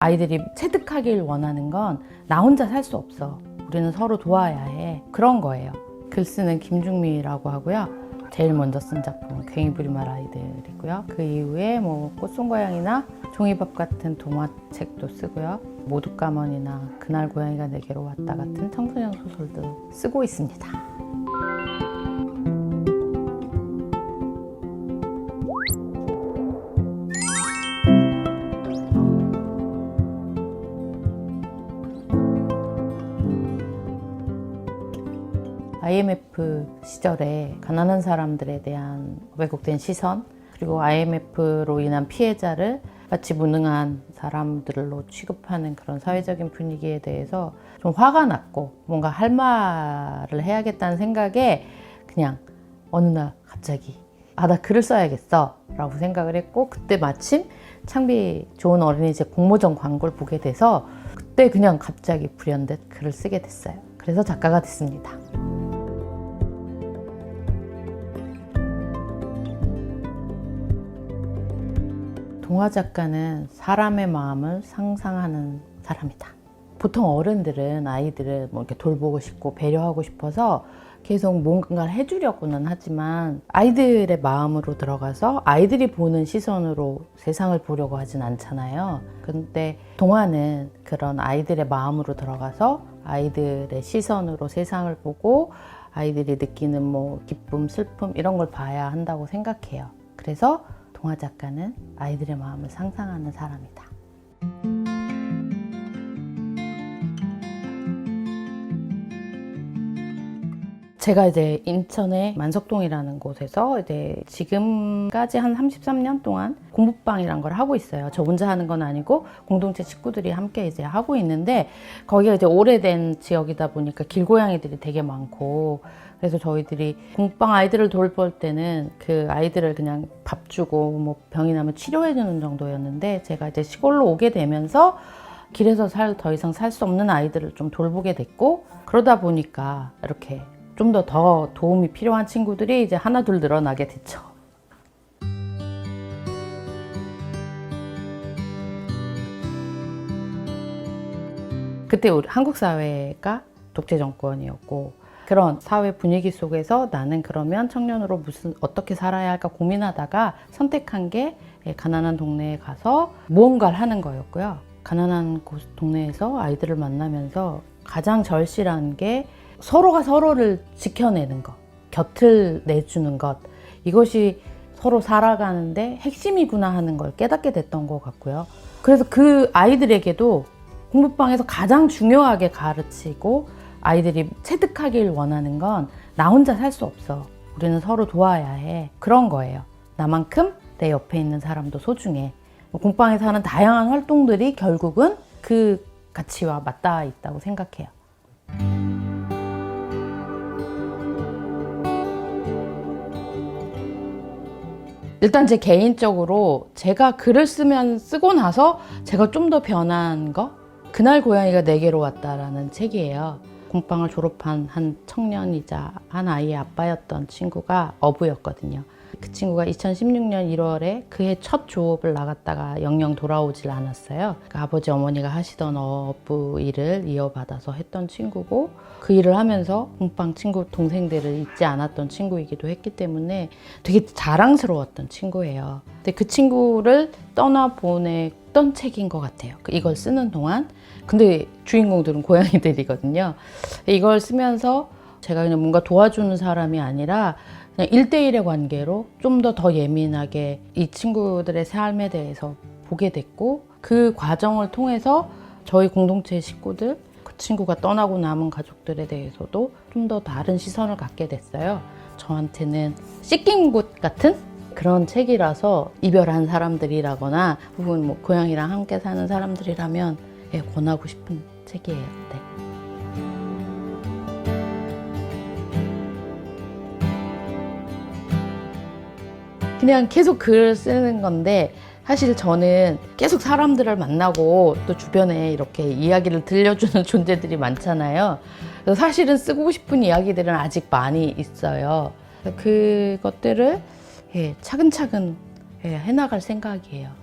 아이들이 체득하길 원하는 건 나 혼자 살 수 없어. 우리는 서로 도와야 해. 그런 거예요. 글 쓰는 김중미라고 하고요. 제일 먼저 쓴 작품은 괭이부리말 아이들이고요. 그 이후에 꽃송고양이나 종이밥 같은 동화책도 쓰고요. 모두가먼이나 그날 고양이가 내게로 왔다 같은 청소년 소설도 쓰고 있습니다. IMF 시절에 가난한 사람들에 대한 왜곡된 시선, 그리고 IMF로 인한 피해자를 마치 무능한 사람들로 취급하는 그런 사회적인 분위기에 대해서 좀 화가 났고, 뭔가 할 말을 해야겠다는 생각에 그냥 어느 날 갑자기 나 글을 써야겠어 라고 생각을 했고, 그때 마침 창비 좋은 어린이집 공모전 광고를 보게 돼서 그때 그냥 갑자기 불현듯 글을 쓰게 됐어요. 그래서 작가가 됐습니다. 동화 작가는 사람의 마음을 상상하는 사람이다. 보통 어른들은 아이들을 이렇게 돌보고 싶고 배려하고 싶어서 계속 뭔가를 해주려고는 하지만 아이들의 마음으로 들어가서 아이들이 보는 시선으로 세상을 보려고 하진 않잖아요. 근데 동화는 그런 아이들의 마음으로 들어가서 아이들의 시선으로 세상을 보고 아이들이 느끼는 기쁨, 슬픔 이런 걸 봐야 한다고 생각해요. 그래서 동화 작가는 아이들의 마음을 상상하는 사람이다. 제가 이제 인천의 만석동이라는 곳에서 지금까지 한 33년 동안 공부방이란 걸 하고 있어요. 저 혼자 하는 건 아니고 공동체 식구들이 함께 하고 있는데, 거기가 오래된 지역이다 보니까 길고양이들이 되게 많고, 그래서 저희들이 공부방 아이들을 돌볼 때는 그 아이들을 그냥 밥 주고 병이 나면 치료해 주는 정도였는데, 제가 시골로 오게 되면서 길에서 더 이상 살 수 없는 아이들을 좀 돌보게 됐고, 그러다 보니까 이렇게 좀 더 도움이 필요한 친구들이 하나 둘 늘어나게 됐죠. 그때 우리 한국 사회가 독재 정권이었고, 그런 사회 분위기 속에서 나는 그러면 청년으로 어떻게 살아야 할까 고민하다가 선택한 게 가난한 동네에 가서 무언가를 하는 거였고요. 가난한 동네에서 아이들을 만나면서 가장 절실한 게 서로가 서로를 지켜내는 것, 곁을 내주는 것, 이것이 서로 살아가는데 핵심이구나 하는 걸 깨닫게 됐던 것 같고요. 그래서 그 아이들에게도 공부방에서 가장 중요하게 가르치고, 아이들이 체득하길 원하는 건 나 혼자 살 수 없어. 우리는 서로 도와야 해. 그런 거예요. 나만큼 내 옆에 있는 사람도 소중해. 공부방에서 하는 다양한 활동들이 결국은 그 가치와 맞닿아 있다고 생각해요. 일단 제 개인적으로 제가 글을 쓰고 나서 제가 좀 더 변한 거, 그날 고양이가 내게로 왔다라는 책이에요. 공부방을 졸업한 한 청년이자 한 아이의 아빠였던 친구가 어부였거든요. 그 친구가 2016년 1월에 그해 첫 조업을 나갔다가 영영 돌아오질 않았어요. 그러니까 아버지 어머니가 하시던 어부 일을 이어받아서 했던 친구고, 그 일을 하면서 공부방 친구 동생들을 잊지 않았던 친구이기도 했기 때문에 되게 자랑스러웠던 친구예요. 근데 그 친구를 떠나보냈던 책인 것 같아요. 이걸 쓰는 동안. 근데 주인공들은 고양이들이거든요. 이걸 쓰면서 제가 그냥 뭔가 도와주는 사람이 아니라 그냥 1대1의 관계로 좀 더 예민하게 이 친구들의 삶에 대해서 보게 됐고, 그 과정을 통해서 저희 공동체 식구들, 그 친구가 떠나고 남은 가족들에 대해서도 좀 더 다른 시선을 갖게 됐어요. 저한테는 씻긴 곳 같은 그런 책이라서, 이별한 사람들이라거나 혹은 고양이랑 함께 사는 사람들이라면 권하고 싶은 책이에요. 네. 그냥 계속 글을 쓰는 건데, 사실 저는 계속 사람들을 만나고 또 주변에 이렇게 이야기를 들려주는 존재들이 많잖아요. 그래서 사실은 쓰고 싶은 이야기들은 아직 많이 있어요. 그것들을 차근차근 해나갈 생각이에요.